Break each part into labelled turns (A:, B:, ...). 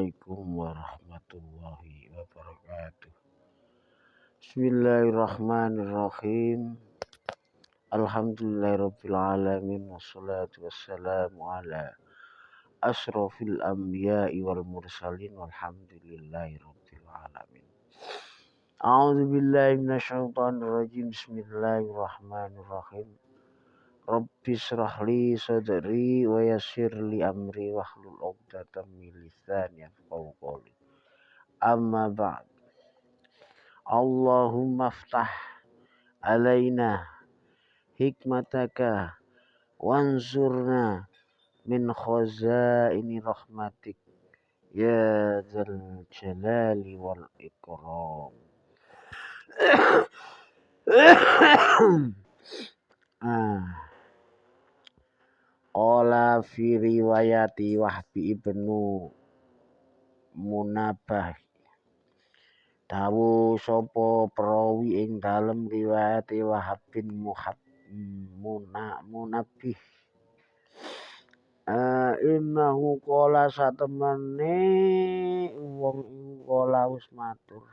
A: Assalamualaikum warahmatullahi wabarakatuh. Bismillahirrahmanirrahim. Alhamdulillahirabbil alamin wassalatu wassalamu ala asyrafil anbiya'i wal mursalin walhamdulillahirabbil alamin. A'udzu billahi minasyaitonir rajim. Bismillahirrahmanirrahim. Rabbi shrah li sadri wa yassir li amri wahlul 'uqdatam min lisani yafqahu qawli. Amma ba'd. Allahumma aftah alaina hikmataka wanzurna min khazaini rahmatik ya dzal jalali wal ikram. Qala fi riwayati Wahbi ibnu Munabbah, dawuh sapa perawi ing dalem riwayat Wahab bin Munabbih, innahu qala satemene wong iku qala wis matur,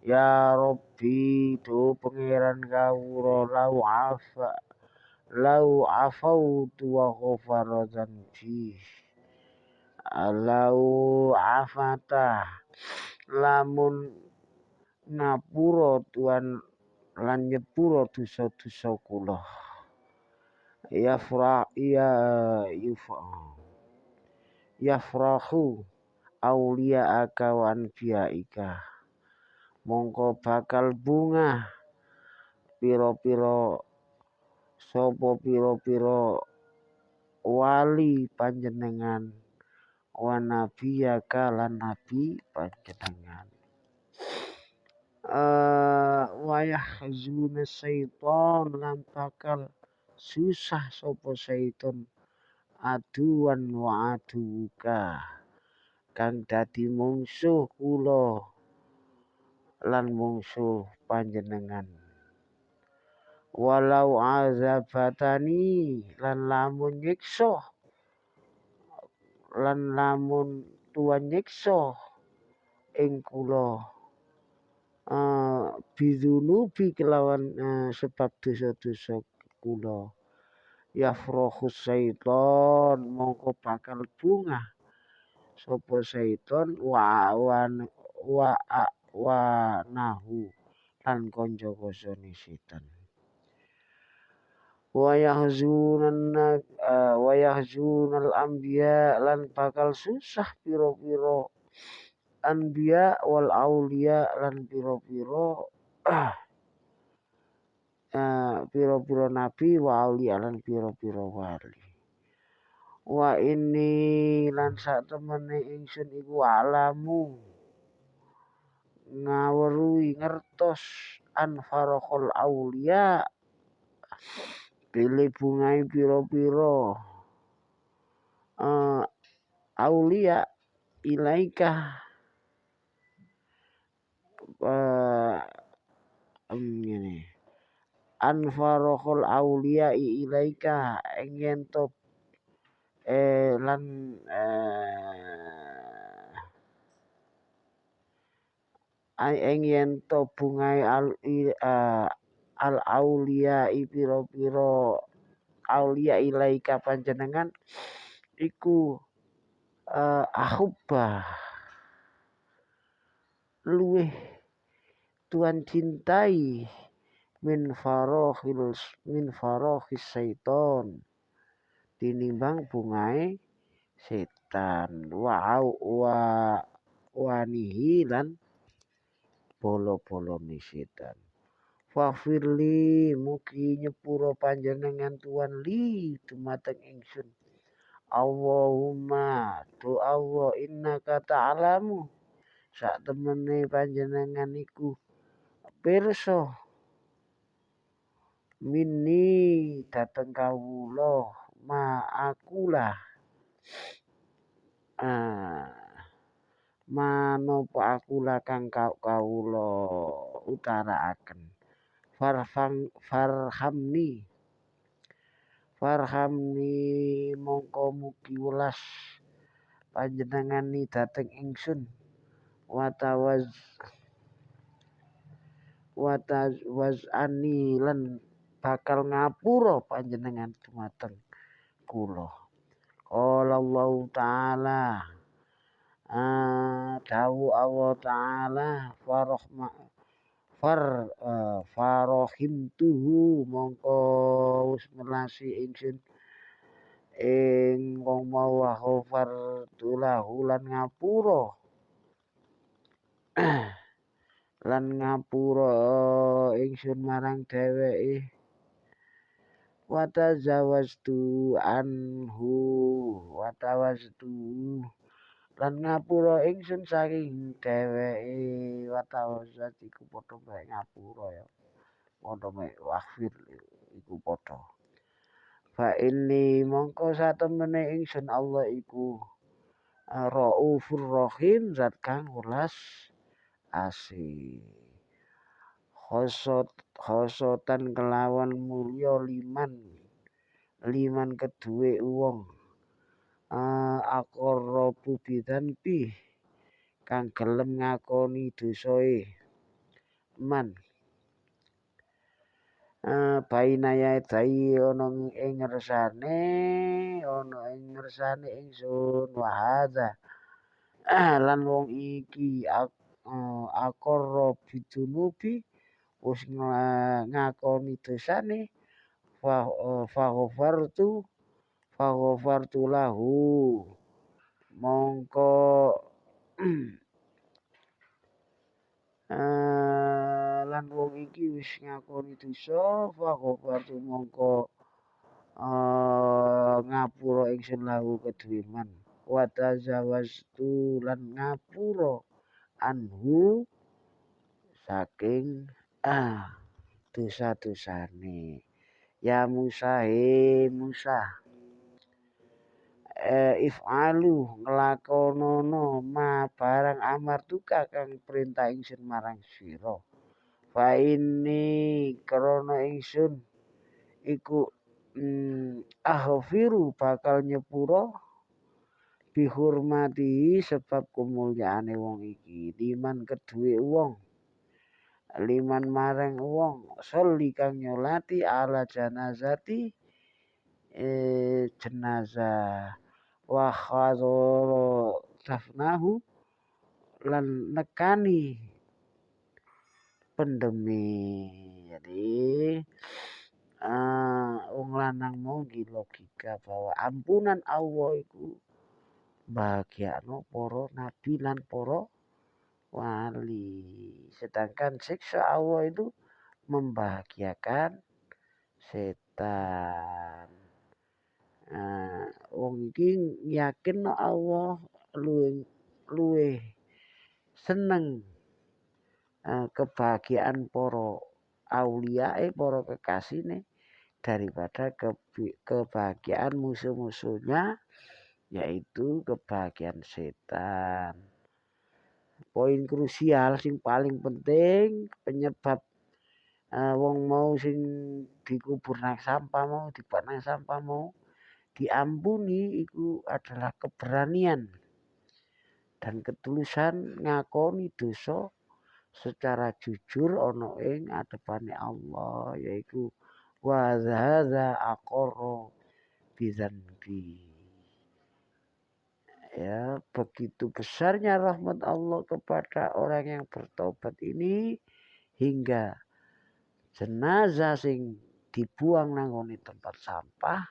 A: ya Rabbi tu pangeran kawula lau afautu wa ghafara dzanbi, lau afata lamun ngapura Tuhan lan nyepura dosa-dosa kula, yafrahu aulia'aka wa anbiya'ika, mongko bakal bunga pira-pira wali panjenengan wa nabiyaka lan nabi panjenengan. Wa yahzuna syaiton lan bakal susah sapa syaiton aduan wa aduka kang dadi mungsuh kula lan mungsuh panjenengan. Walau azabatani lan lamun Tuhan nyiksa ing kula bidunubi kelawan sebab dosa-dosa kula, yafrahu syaiton mongko bakal bunga sapa syaiton wa nahu lan kanca-kancane setan. Wa yahzunal anbiya lan bakal susah pira-pira anbiya wal auliya lan pira-pira nabi wa auliya lan pira-pira wali. Wa ini lan sak temene ingsun iku alamu ngaweruhi ngertos anfaraqul auliya pilih bungai pira-pira auliya ilaika anfaraqul auliya ilaika ing to lan ing to bungai al auliya pira-pira auliya ilaika panjenengan iku ahubba luweh Tuhan cintai min farohis syaiton tinimbang bungai setan wa wanihi lan bolo-bolone setan. Fafirli mugi nyepuro panjenengan Tuhan li dumateng ingsun. Allahumma do Allah innaka ta'lamu sak temene panjenengan iku pirsa minni dateng kawula ma akulah manopo akulah kang kawula utaraaken. Farhamni mongko mugi welas panjenengani dhateng ingsun watawazani lan bakal ngapura panjenengan dumateng kula. Qala Allah taala dawuh Allah taala farohimtuhu mongko wis melasi ingsun ing wong mau wa ghafartulahu lan ngapura ingsun marang dheweke watawaztu lan ngapura ingsun saking dheweke watawazat iku padha mek ngapura ya padha mek wafir iku padha fa inni mongko satemene ingsun Allah iku Raufur Rahim zat kang welas asih khosotan kelawan mulya liman kedue wong aqarrabu bidzanbi kang gelem ngakoni dosae man bainaya dai ana ing ngersane ingsun wahada lan wong iki aqarrabu dunubi wis ngakoni dosane faghafartu lahu mongko lan wong iki wis ngakoni dosa faghafartu mongko ngapura ingsun lahu kedue man wa tazawaztu lan ngapura anhu saking dosa-dosane ya Musa Musa if'alu nglakonono ma barang amartuka kang perintah ingsun marang sira fa ini krana ingsun iku aghfiru bakal nyepuro bihurmati sebab kemulyaane wong iki liman kedue wong liman marang wong sholli kang nyolati ala janazati jenazah wa khadzara tafnahu lan nekani pendemi jadi wong lanang mau logika bahwa ampunan Allah iku bahagiano para nabi lan para wali sedangkan siksa Allah itu membahagiakan setan wong iki yakin Allah luwih seneng kebahagiaan para auliae para kekasihne daripada kebahagiaan musuh-musuhnya yaitu kebahagiaan setan. Poin krusial sing paling penting penyebab wong mau sing dikubur nang sampah mau dibuat nang sampah mau diampuni itu adalah keberanian dan ketulusan ngakoni dosa secara jujur ana ing adepane Allah yaitu wa hadza aqarra bidzanbi. Ya, begitu besarnya rahmat Allah kepada orang yang bertobat ini hingga jenazah sing dibuang nang tempat sampah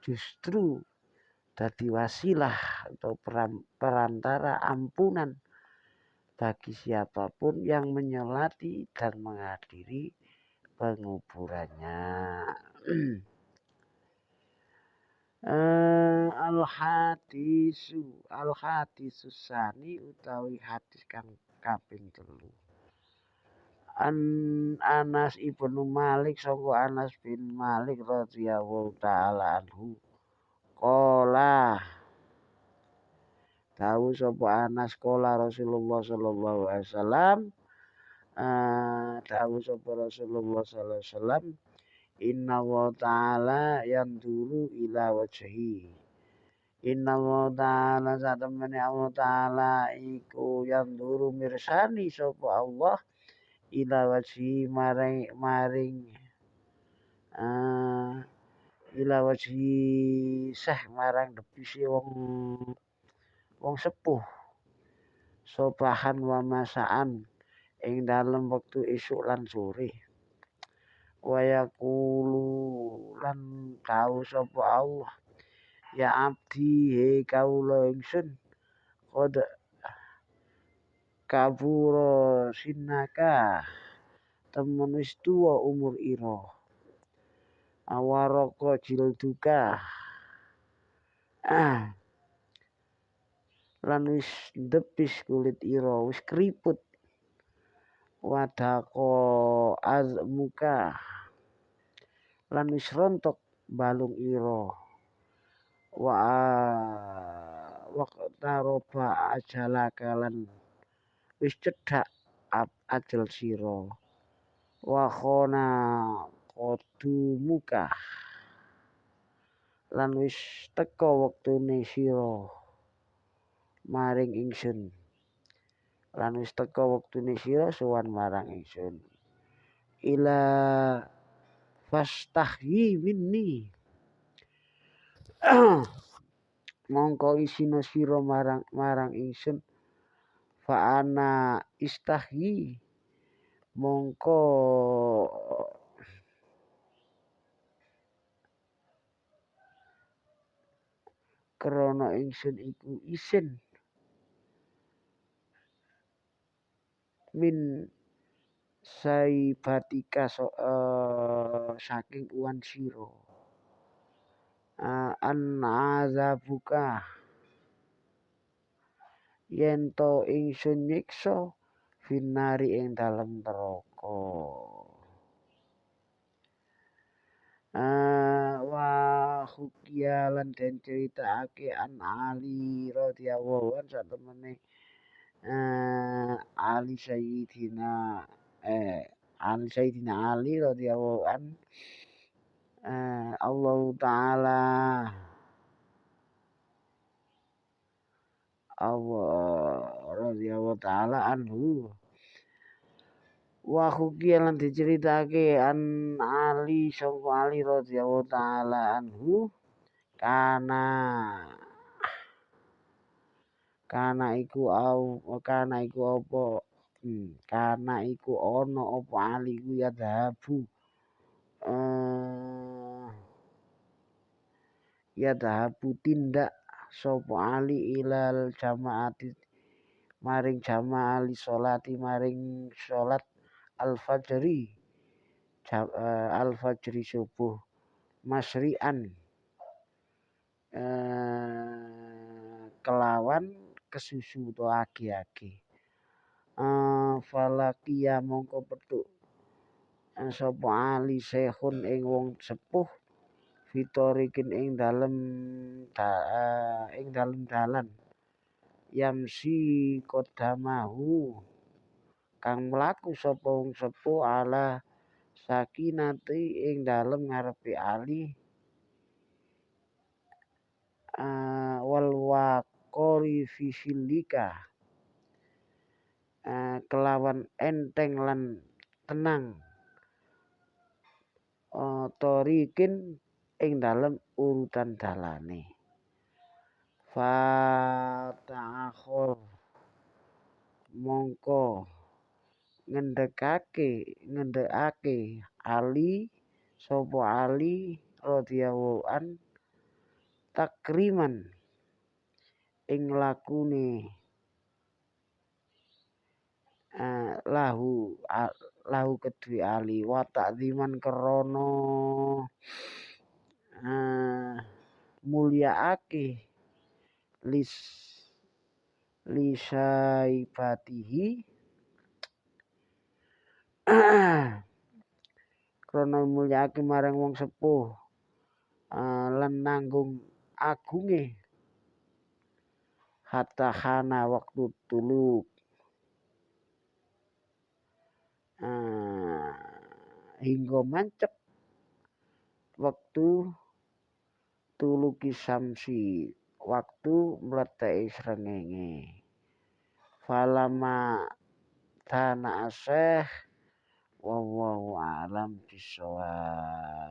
A: justru dadi wasilah atau perantara ampunan bagi siapapun yang menyolati dan menghadiri penguburannya. Al-hadisu sani utawi hadis kang kaping 3. Anas ibnu Malik sangka Anas bin Malik radhiyallahu taala anhu qala dawuh sapa Anas qala Rasulullah sallallahu alaihi wasallam dawuh sapa Rasulullah sallallahu alaihi wasallam inna wa ta'ala yanduru ila wajhi Innallaha ta'ala satemene Allah ta'ala iku yanduru mirsani sapa Allah ila wajhi maring eh, ila wajhi marang debise wong sepuh sobahan wa masaan ing dalem wektu esuk lan sore wa yaqulu lan tau sapa Allah ya abdi he kawula ingsun qad kabura sinaka temen wis tuwa umur ira awaraka jilduka lan wis ndepis kulit ira wis keriput wadako azmuka lan wis rontok balung ira wa waqtaroba ajalaka lan wis cedhak ajal sira wa khona qadumuka lan wis teka wektune sira maring ingsun lan wis teka wektune sira sowan marang ingsun ila fastahyi minni mongko isina sira marang ingsun fa ana istahyi mongko krana ingsun iku isin min saibatika saking uwan sira an azabuka yen to ingsun nyiksa finari ing dalem neraka wa hukia lan den critakake an Ali radhiyallahu an satemene Ali Sayyidina Ali radhiyallahu an Allah taala radhiyallahu taala anhu wa hukia lan diceritake an Ali sangka Ali radhiyallahu taala anhu kana iku ana apa Ali ku ya dhahabu ya dhahabu tindak sapa Ali ilal jamaati maring jamaah li sholati maring sholat al fajri subuh masri'an kelawan kesusu to agi-agi falakia mongko petuk sapa Ali sehun ing wong sepuh fitorikin ing dalem dalan yamsi kodamahu kang mlaku sapa wong sepuh ala sakinati ing dalem ngarepe Ali wal waqori fisilika kelawan enteng lan tenang torikin ing dalem urutan dalane fata'akhir mongko ngendhekake Ali sapa Ali radhiyallahu an takriman ing lakune lahu kedue Ali wa ta'ziman krana mulyaake lisaibatihi krana mulyaake marang wong sepuh lan nanggung agunge hatta khana waktu tuluk hingga mancep waktu tuluki samsi waktu mleteki srengenge. Falama tanah aseh wallahu alam bisawab.